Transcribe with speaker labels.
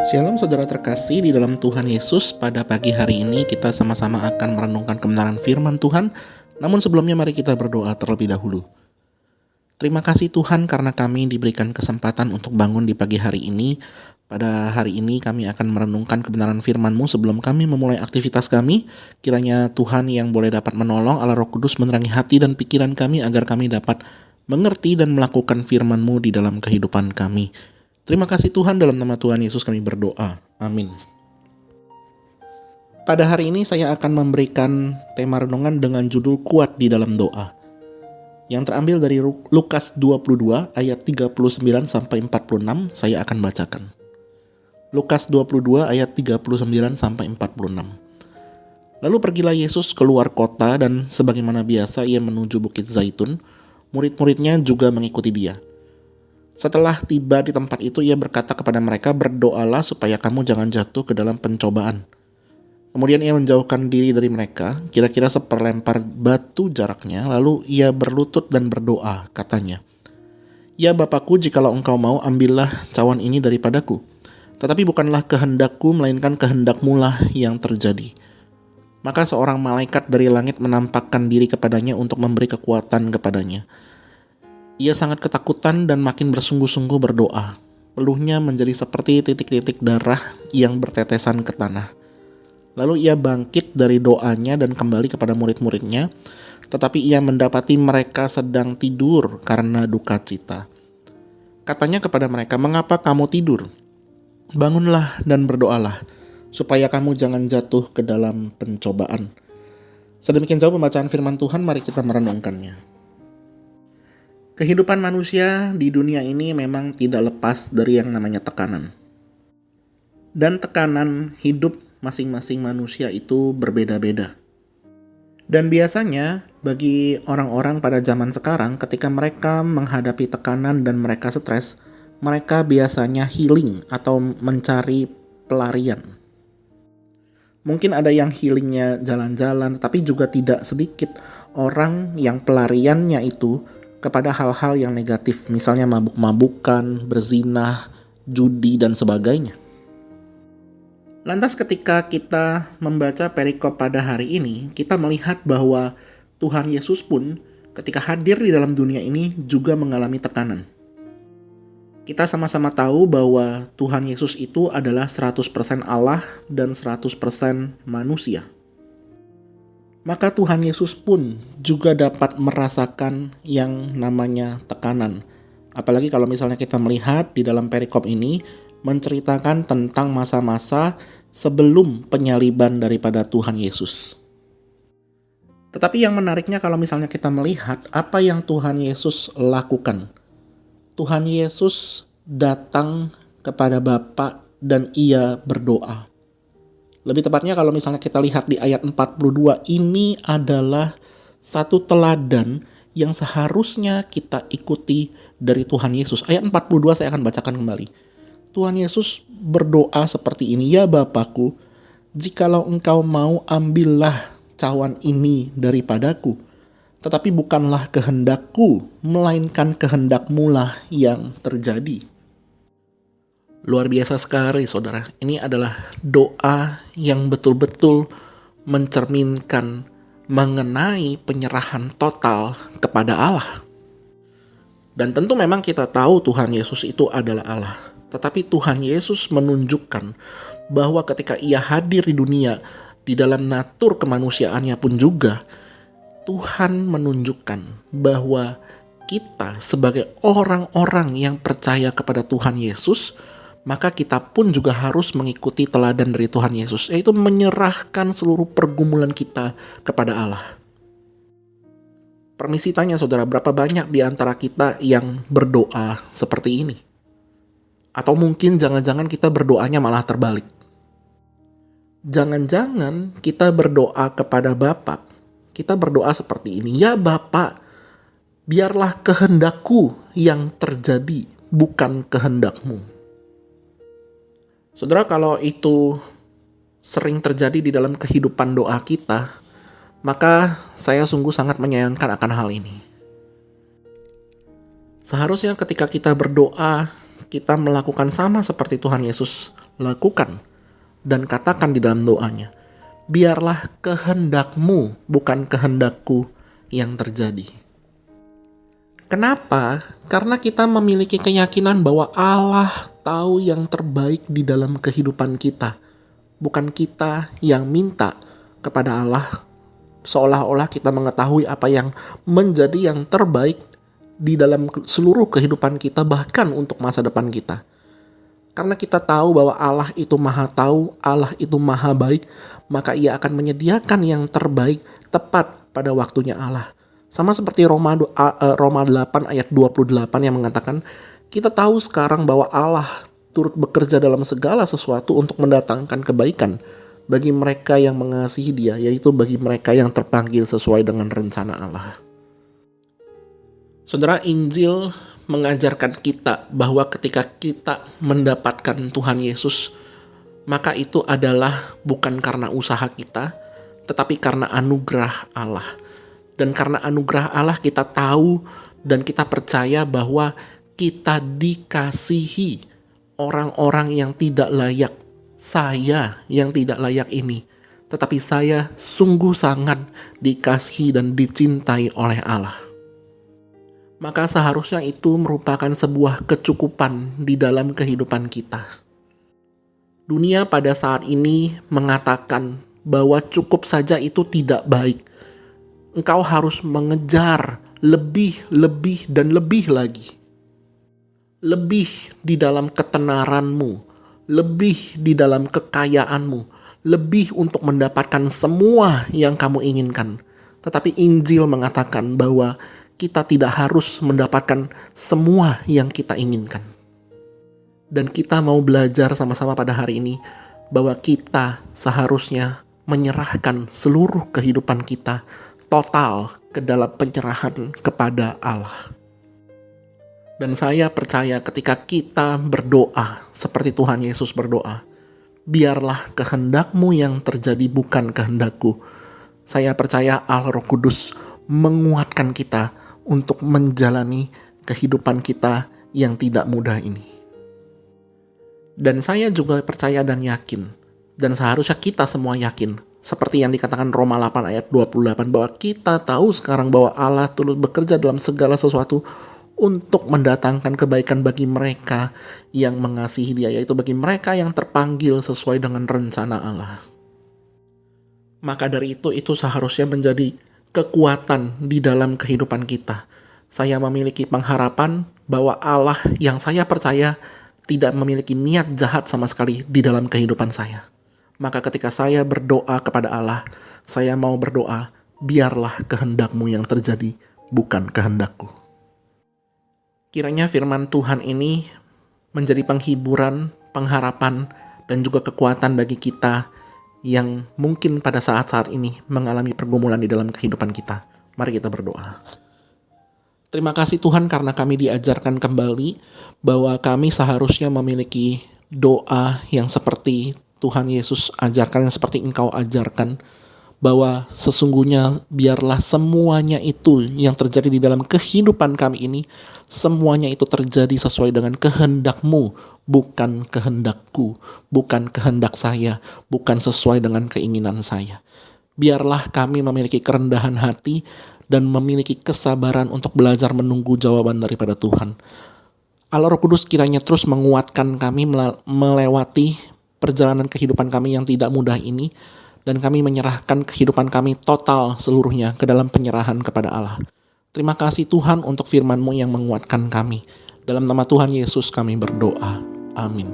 Speaker 1: Shalom saudara terkasih di dalam Tuhan Yesus. Pada pagi hari ini kita sama-sama akan merenungkan kebenaran firman Tuhan. Namun sebelumnya mari kita berdoa terlebih dahulu. Terima kasih Tuhan karena kami diberikan kesempatan untuk bangun di pagi hari ini. Pada hari ini kami akan merenungkan kebenaran firman-Mu sebelum kami memulai aktivitas kami. Kiranya Tuhan yang boleh dapat menolong, Allah Roh Kudus menerangi hati dan pikiran kami agar kami dapat mengerti dan melakukan firman-Mu di dalam kehidupan kami. Terima kasih Tuhan, dalam nama Tuhan Yesus kami berdoa. Amin. Pada hari ini saya akan memberikan tema renungan dengan judul Kuat di dalam Doa, yang terambil dari Lukas 22 ayat 39 sampai 46. Saya akan bacakan. Lukas 22 ayat 39 sampai 46. Lalu pergilah Yesus keluar kota dan sebagaimana biasa ia menuju Bukit Zaitun. Murid-muridnya juga mengikuti dia. Setelah tiba di tempat itu, ia berkata kepada mereka, "Berdoalah supaya kamu jangan jatuh ke dalam pencobaan." Kemudian ia menjauhkan diri dari mereka, kira-kira seperlempar batu jaraknya, lalu ia berlutut dan berdoa, katanya, "Ya Bapakku, jikalau engkau mau, ambillah cawan ini daripadaku. Tetapi bukanlah kehendakku, melainkan kehendak-Mu lah yang terjadi." Maka seorang malaikat dari langit menampakkan diri kepadanya untuk memberi kekuatan kepadanya. Ia sangat ketakutan dan makin bersungguh-sungguh berdoa. Peluhnya menjadi seperti titik-titik darah yang bertetesan ke tanah. Lalu ia bangkit dari doanya dan kembali kepada murid-muridnya, tetapi ia mendapati mereka sedang tidur karena duka cita. Katanya kepada mereka, "Mengapa kamu tidur? Bangunlah dan berdoalah, supaya kamu jangan jatuh ke dalam pencobaan." Sedemikian jauh pembacaan firman Tuhan, mari kita merenungkannya. Kehidupan manusia di dunia ini memang tidak lepas dari yang namanya tekanan. Dan tekanan hidup masing-masing manusia itu berbeda-beda. Dan biasanya bagi orang-orang pada zaman sekarang, ketika mereka menghadapi tekanan dan mereka stres, mereka biasanya healing atau mencari pelarian. Mungkin ada yang healingnya jalan-jalan, tapi juga tidak sedikit orang yang pelariannya itu kepada hal-hal yang negatif, misalnya mabuk-mabukan, berzinah, judi, dan sebagainya. Lantas ketika kita membaca perikop pada hari ini, kita melihat bahwa Tuhan Yesus pun ketika hadir di dalam dunia ini juga mengalami tekanan. Kita sama-sama tahu bahwa Tuhan Yesus itu adalah 100% Allah dan 100% manusia. Maka Tuhan Yesus pun juga dapat merasakan yang namanya tekanan. Apalagi kalau misalnya kita melihat di dalam perikop ini menceritakan tentang masa-masa sebelum penyaliban daripada Tuhan Yesus. Tetapi yang menariknya kalau misalnya kita melihat apa yang Tuhan Yesus lakukan. Tuhan Yesus datang kepada Bapa dan ia berdoa. Lebih tepatnya kalau misalnya kita lihat di ayat 42, ini adalah satu teladan yang seharusnya kita ikuti dari Tuhan Yesus. Ayat 42 saya akan bacakan kembali. Tuhan Yesus berdoa seperti ini, "Ya Bapakku, jikalau engkau mau, ambillah cawan ini daripadaku. Tetapi bukanlah kehendakku, melainkan kehendak-Mu lah yang terjadi." Luar biasa sekali saudara, ini adalah doa yang betul-betul mencerminkan mengenai penyerahan total kepada Allah. Dan tentu memang kita tahu Tuhan Yesus itu adalah Allah. Tetapi Tuhan Yesus menunjukkan bahwa ketika ia hadir di dunia, di dalam natur kemanusiaannya pun juga, Tuhan menunjukkan bahwa kita sebagai orang-orang yang percaya kepada Tuhan Yesus, maka kita pun juga harus mengikuti teladan dari Tuhan Yesus, yaitu menyerahkan seluruh pergumulan kita kepada Allah. Permisi tanya saudara, berapa banyak di antara kita yang berdoa seperti ini? Atau mungkin jangan-jangan kita berdoanya malah terbalik. Jangan-jangan kita berdoa kepada Bapa, kita berdoa seperti ini, "Ya Bapa, biarlah kehendakku yang terjadi, bukan kehendak-Mu." Saudara, kalau itu sering terjadi di dalam kehidupan doa kita, maka saya sungguh sangat menyayangkan akan hal ini. Seharusnya ketika kita berdoa, kita melakukan sama seperti Tuhan Yesus lakukan dan katakan di dalam doanya, biarlah kehendakmu bukan kehendakku yang terjadi. Kenapa? Karena kita memiliki keyakinan bahwa Allah tahu yang terbaik di dalam kehidupan kita. Bukan kita yang minta kepada Allah, seolah-olah kita mengetahui apa yang menjadi yang terbaik di dalam seluruh kehidupan kita, bahkan untuk masa depan kita. Karena kita tahu bahwa Allah itu maha tahu, Allah itu maha baik, maka Ia akan menyediakan yang terbaik tepat pada waktunya Allah. Sama seperti Roma 8 ayat 28 yang mengatakan, kita tahu sekarang bahwa Allah turut bekerja dalam segala sesuatu untuk mendatangkan kebaikan bagi mereka yang mengasihi Dia, yaitu bagi mereka yang terpanggil sesuai dengan rencana Allah. Saudara, Injil mengajarkan kita bahwa ketika kita mendapatkan Tuhan Yesus, maka itu adalah bukan karena usaha kita, tetapi karena anugerah Allah. Dan karena anugerah Allah kita tahu dan kita percaya bahwa kita dikasihi orang-orang yang tidak layak. Saya yang tidak layak ini. Tetapi saya sungguh sangat dikasihi dan dicintai oleh Allah. Maka seharusnya itu merupakan sebuah kecukupan di dalam kehidupan kita. Dunia pada saat ini mengatakan bahwa cukup saja itu tidak baik. Engkau harus mengejar lebih, dan lebih lagi. Lebih di dalam ketenaranmu, lebih di dalam kekayaanmu, lebih untuk mendapatkan semua yang kamu inginkan. Tetapi Injil mengatakan bahwa kita tidak harus mendapatkan semua yang kita inginkan. Dan kita mau belajar sama-sama pada hari ini bahwa kita seharusnya menyerahkan seluruh kehidupan kita total ke dalam penyerahan kepada Allah. Dan saya percaya ketika kita berdoa seperti Tuhan Yesus berdoa, biarlah kehendakmu yang terjadi bukan kehendakku. Saya percaya Allah Roh Kudus menguatkan kita untuk menjalani kehidupan kita yang tidak mudah ini. Dan saya juga percaya dan yakin, dan seharusnya kita semua yakin, seperti yang dikatakan Roma 8 ayat 28, bahwa kita tahu sekarang bahwa Allah turut bekerja dalam segala sesuatu untuk mendatangkan kebaikan bagi mereka yang mengasihi Dia, yaitu bagi mereka yang terpanggil sesuai dengan rencana Allah. Maka dari itu seharusnya menjadi kekuatan di dalam kehidupan kita. Saya memiliki pengharapan bahwa Allah yang saya percaya tidak memiliki niat jahat sama sekali di dalam kehidupan saya. Maka ketika saya berdoa kepada Allah, saya mau berdoa, biarlah kehendakmu yang terjadi, bukan kehendakku. Kiranya firman Tuhan ini menjadi penghiburan, pengharapan, dan juga kekuatan bagi kita yang mungkin pada saat-saat ini mengalami pergumulan di dalam kehidupan kita. Mari kita berdoa. Terima kasih Tuhan karena kami diajarkan kembali bahwa kami seharusnya memiliki doa yang seperti Tuhan Yesus ajarkan, yang seperti Engkau ajarkan, bahwa sesungguhnya biarlah semuanya itu yang terjadi di dalam kehidupan kami ini, semuanya itu terjadi sesuai dengan kehendak-Mu, bukan kehendakku, bukan kehendak saya, bukan sesuai dengan keinginan saya. Biarlah kami memiliki kerendahan hati dan memiliki kesabaran untuk belajar menunggu jawaban daripada Tuhan. Allah Roh Kudus kiranya terus menguatkan kami melewati perjalanan kehidupan kami yang tidak mudah ini, dan kami menyerahkan kehidupan kami total seluruhnya ke dalam penyerahan kepada Allah. Terima kasih Tuhan untuk firman-Mu yang menguatkan kami. Dalam nama Tuhan Yesus kami berdoa. Amin.